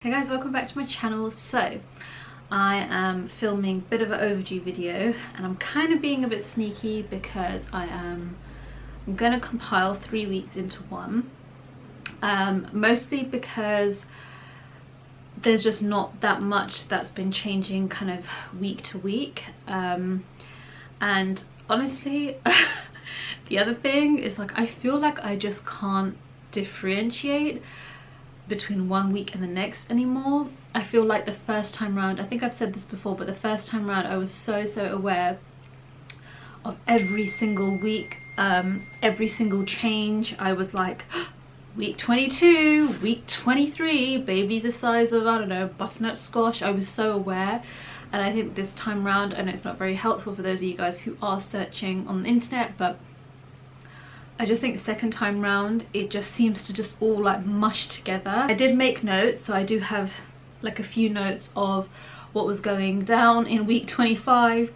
Hey guys, welcome back to my channel. So I am filming a bit of an overdue video and I'm kind of being a bit sneaky because I'm gonna compile 3 weeks into one, mostly because there's just not that much that's been changing kind of week to week, and honestly the other thing is, like, I feel like I just can't differentiate between 1 week and the next anymore. I feel like the first time round, I think I've said this before, but the first time round I was so aware of every single week, every single change. I was like, week 22, week 23, baby's the size of, I don't know, butternut squash. I was so aware. And I think this time round, I know it's not very helpful for those of you guys who are searching on the internet, but I just think second time round it just seems to just all like mush together. I did make notes, so I do have like a few notes of what was going down in week 25,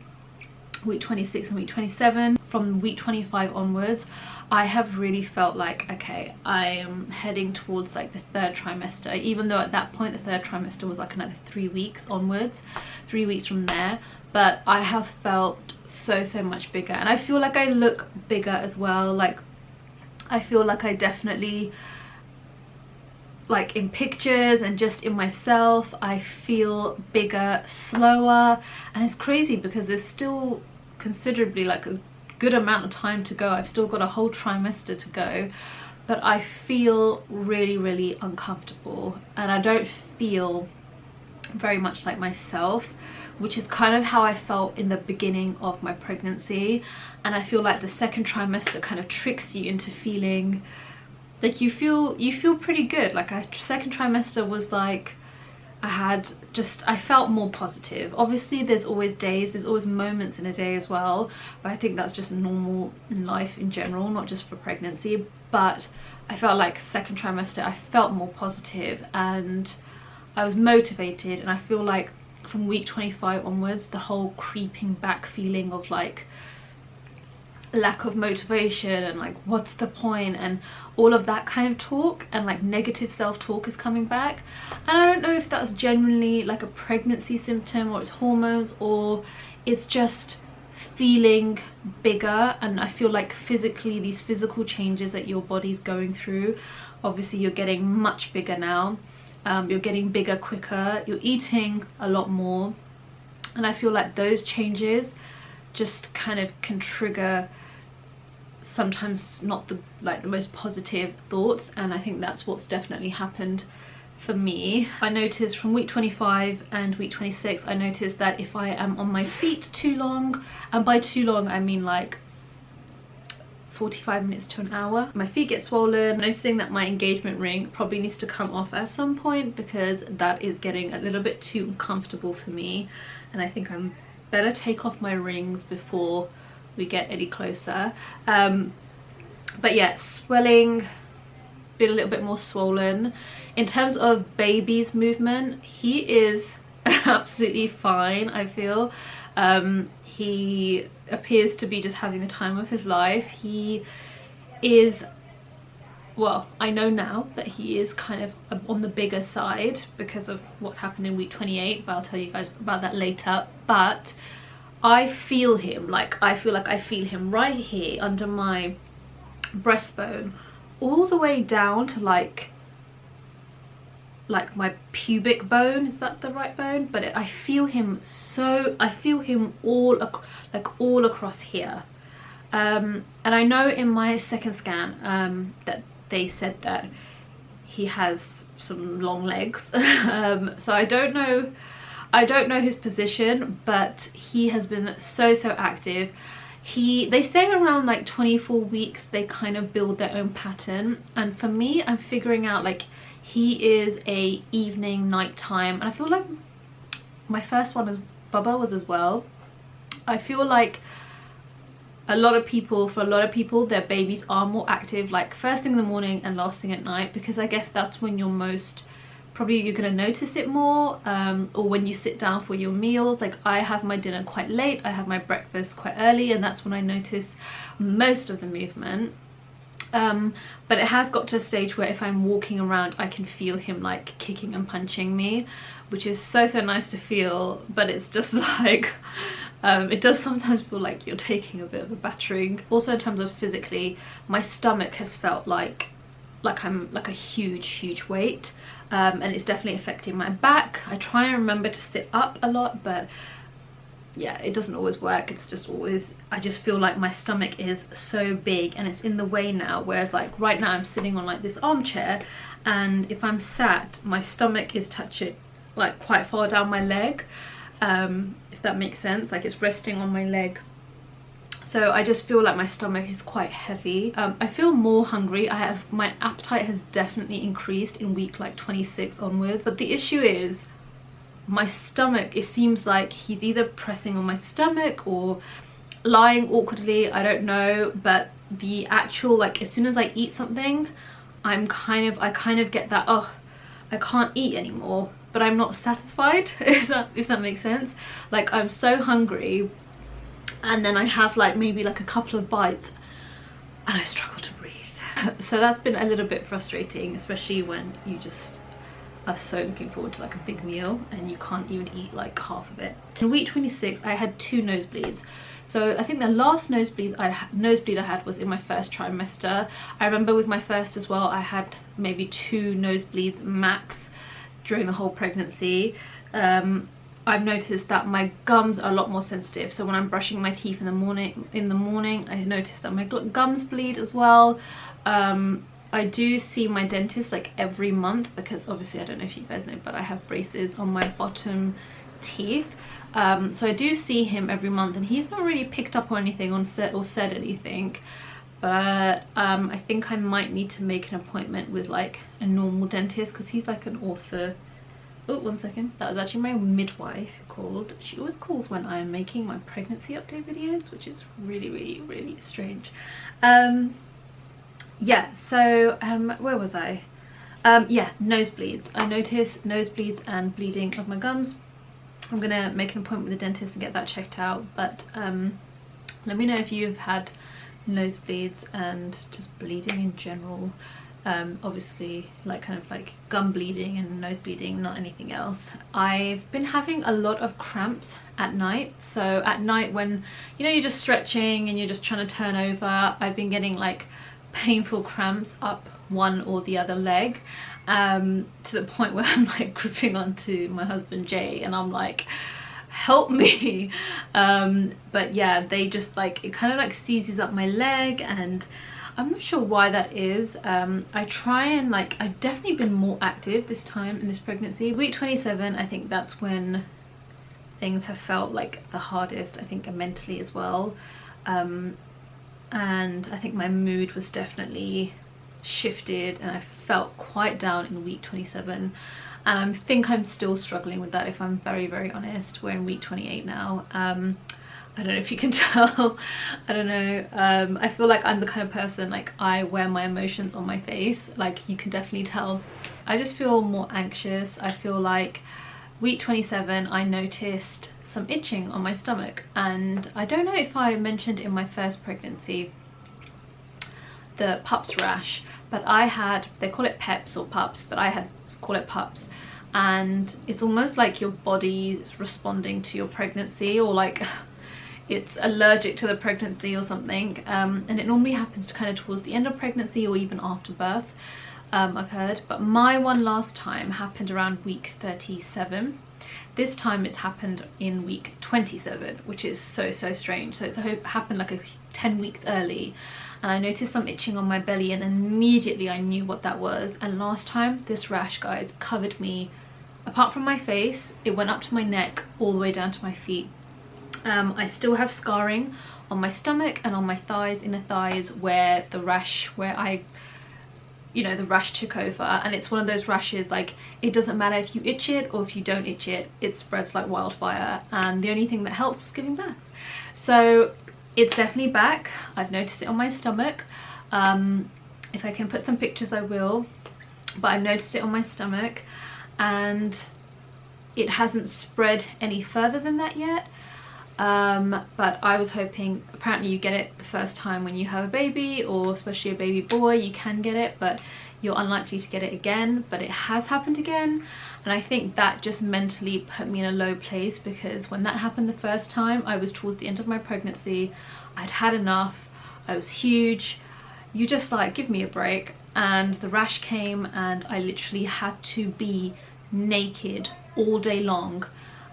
week 26 and week 27. From week 25 onwards I have really felt like, okay, I am heading towards like the third trimester, even though at that point the third trimester was like another 3 weeks onwards, 3 weeks from there. But I have felt so much bigger, and I feel like I look bigger as well. Like, I feel like I definitely, like in pictures and just in myself, I feel bigger, slower. And it's crazy because there's still considerably like a good amount of time to go. I've still got a whole trimester to go, but I feel really uncomfortable and I don't feel very much like myself, which is kind of how I felt in the beginning of my pregnancy. And I feel like the second trimester kind of tricks you into feeling like you feel pretty good. Like, second trimester was like, I felt more positive. Obviously there's always days, there's always moments in a day as well, but I think that's just normal in life in general, not just for pregnancy. But I felt like second trimester I felt more positive and I was motivated. And I feel like from week 25 onwards, the whole creeping back feeling of like lack of motivation and like what's the point and all of that kind of talk and like negative self-talk is coming back. And I don't know if that's genuinely like a pregnancy symptom or it's hormones or it's just feeling bigger. And I feel like physically, these physical changes that your body's going through, obviously you're getting much bigger now. You're getting bigger quicker, you're eating a lot more, and I feel like those changes just kind of can trigger sometimes not the most positive thoughts. And I think that's what's definitely happened for me. I noticed from week 25 and week 26, I noticed that if I am on my feet too long, and by too long I mean like 45 minutes to an hour, my feet get swollen. I'm noticing that my engagement ring probably needs to come off at some point because that is getting a little bit too uncomfortable for me, and I think I'm better take off my rings before we get any closer. But yeah, swelling, been a little bit more swollen. In terms of baby's movement, he is absolutely fine, I feel. He appears to be just having the time of his life. He is, well, I know now that he is kind of on the bigger side because of what's happened in week 28, but I'll tell you guys about that later. But I feel him, like I feel like I feel him right here under my breastbone, all the way down to like my pubic bone. Is that the right bone? But I feel him all across here. And I know in my second scan that they said that he has some long legs. So I don't know his position, but he has been so active. They say around like 24 weeks they kind of build their own pattern, and for me, I'm figuring out like he is a evening nighttime, and I feel like my first one as Bubba was as well. I feel like for a lot of people their babies are more active like first thing in the morning and last thing at night, because I guess that's when you're most probably you're gonna notice it more, or when you sit down for your meals. Like, I have my dinner quite late, I have my breakfast quite early, and that's when I notice most of the movement. But it has got to a stage where if I'm walking around I can feel him like kicking and punching me, which is so nice to feel, but it's just like it does sometimes feel like you're taking a bit of a battering. Also in terms of physically, my stomach has felt like I'm like a huge weight, and it's definitely affecting my back. I try and remember to sit up a lot, but yeah, it doesn't always work. It's just always, I just feel like my stomach is so big and it's in the way now, whereas like right now I'm sitting on like this armchair, and if I'm sat, my stomach is touching like quite far down my leg, if that makes sense, like it's resting on my leg. So I just feel like my stomach is quite heavy. I feel more hungry. My appetite has definitely increased in week like 26 onwards, but the issue is my stomach, it seems like he's either pressing on my stomach or lying awkwardly, I don't know, but the actual, like as soon as I eat something, I kind of get that, oh, I can't eat anymore, but I'm not satisfied, if that makes sense. Like I'm so hungry, and then I have like maybe like a couple of bites and I struggle to breathe. So that's been a little bit frustrating, especially when you just are so looking forward to like a big meal and you can't even eat like half of it. In week 26 I had 2 nosebleeds. So I think the last nosebleed I had was in my first trimester. I remember with my first as well, I had maybe 2 nosebleeds max during the whole pregnancy. I've noticed that my gums are a lot more sensitive, so when I'm brushing my teeth in the morning I noticed that my gums bleed as well. I do see my dentist like every month, because obviously, I don't know if you guys know, but I have braces on my bottom teeth, so I do see him every month, and he's not really picked up on anything or said anything, but I think I might need to make an appointment with like a normal dentist, because he's like an ortho. Oh, one second, that was actually my midwife who called. She always calls when I'm making my pregnancy update videos, which is really strange. Yeah, so where was I? Yeah, nosebleeds. I noticed nosebleeds and bleeding of my gums. I'm gonna make an appointment with the dentist and get that checked out, but let me know if you've had nosebleeds and just bleeding in general. Obviously like kind of like gum bleeding and nose bleeding, not anything else. I've been having a lot of cramps at night, so at night when you know you're just stretching and you're just trying to turn over, I've been getting like painful cramps up one or the other leg, to the point where I'm like gripping onto my husband Jay and I'm like, help me. But yeah, they just like, it kind of like seizes up my leg, and I'm not sure why that is. I try and like, I've definitely been more active this time in this pregnancy. Week 27, I think that's when things have felt like the hardest, I think mentally as well. And I think my mood was definitely shifted, and I felt quite down in week 27, and I think I'm still struggling with that, if I'm very honest. We're in week 28 now. I don't know if you can tell. I don't know. I feel like I'm the kind of person, like I wear my emotions on my face, like you can definitely tell. I just feel more anxious. I feel like week 27 I noticed some itching on my stomach, and I don't know if I mentioned in my first pregnancy the Pupps rash, but I had, they call it Pupps or Pupps, but I call it Pupps, and it's almost like your body is responding to your pregnancy, or like it's allergic to the pregnancy or something, and it normally happens to kind of towards the end of pregnancy or even after birth, I've heard. But my one last time happened around week 37. This time it's happened in week 27, which is so strange. So it's happened like 10 weeks early, and I noticed some itching on my belly, and immediately I knew what that was. And last time this rash, guys, covered me, apart from my face, it went up to my neck all the way down to my feet. I still have scarring on my stomach and on my thighs, inner thighs, where the rash, the rash took over. And it's one of those rashes, like it doesn't matter if you itch it or if you don't itch it, it spreads like wildfire, and the only thing that helped was giving birth. So it's definitely back. I've noticed it on my stomach. If I can put some pictures I will, but I've noticed it on my stomach, and it hasn't spread any further than that yet. but I was hoping, apparently you get it the first time when you have a baby, or especially a baby boy, you can get it, but you're unlikely to get it again. But it has happened again, and I think that just mentally put me in a low place, because when that happened the first time, I was towards the end of my pregnancy. I'd had enough. I was huge. You just like, give me a break. And the rash came, and I literally had to be naked all day long.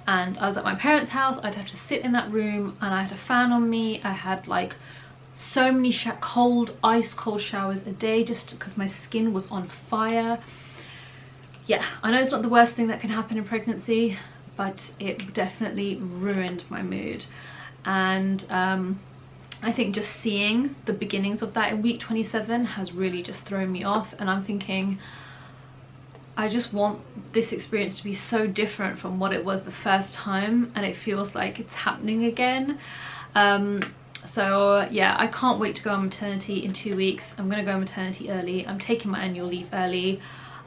And I was at my parents' house. I'd have to sit in that room, and I had a fan on me. I had like so many ice cold showers a day, just because my skin was on fire. Yeah, I know it's not the worst thing that can happen in pregnancy, but it definitely ruined my mood. And I think just seeing the beginnings of that in week 27 has really just thrown me off. And I'm thinking, I just want this experience to be so different from what it was the first time, and it feels like it's happening again. So yeah, I can't wait to go on maternity in 2 weeks. I'm gonna go on maternity early. I'm taking my annual leave early.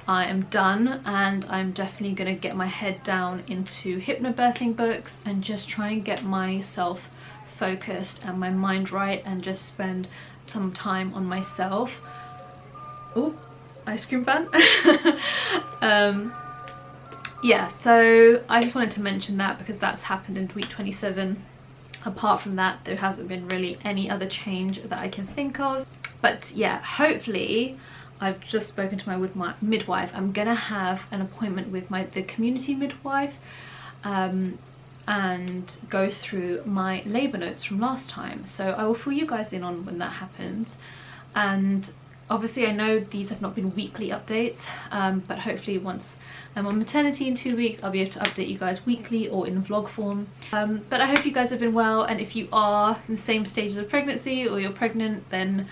I am done, and I'm definitely gonna get my head down into hypnobirthing books and just try and get myself focused and my mind right, and just spend some time on myself. Oh, ice cream fan. Yeah, so I just wanted to mention that, because that's happened in week 27. Apart from that, there hasn't been really any other change that I can think of. But yeah, hopefully, I've just spoken to my midwife. I'm gonna have an appointment with the community midwife, and go through my labour notes from last time. So I will fill you guys in on when that happens. And obviously I know these have not been weekly updates, but hopefully once I'm on maternity in 2 weeks, I'll be able to update you guys weekly or in vlog form. But I hope you guys have been well, and if you are in the same stages of pregnancy or you're pregnant, then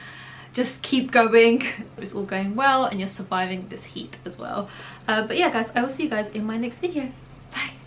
just keep going. It's all going well, and you're surviving this heat as well. But yeah guys, I will see you guys in my next video. Bye.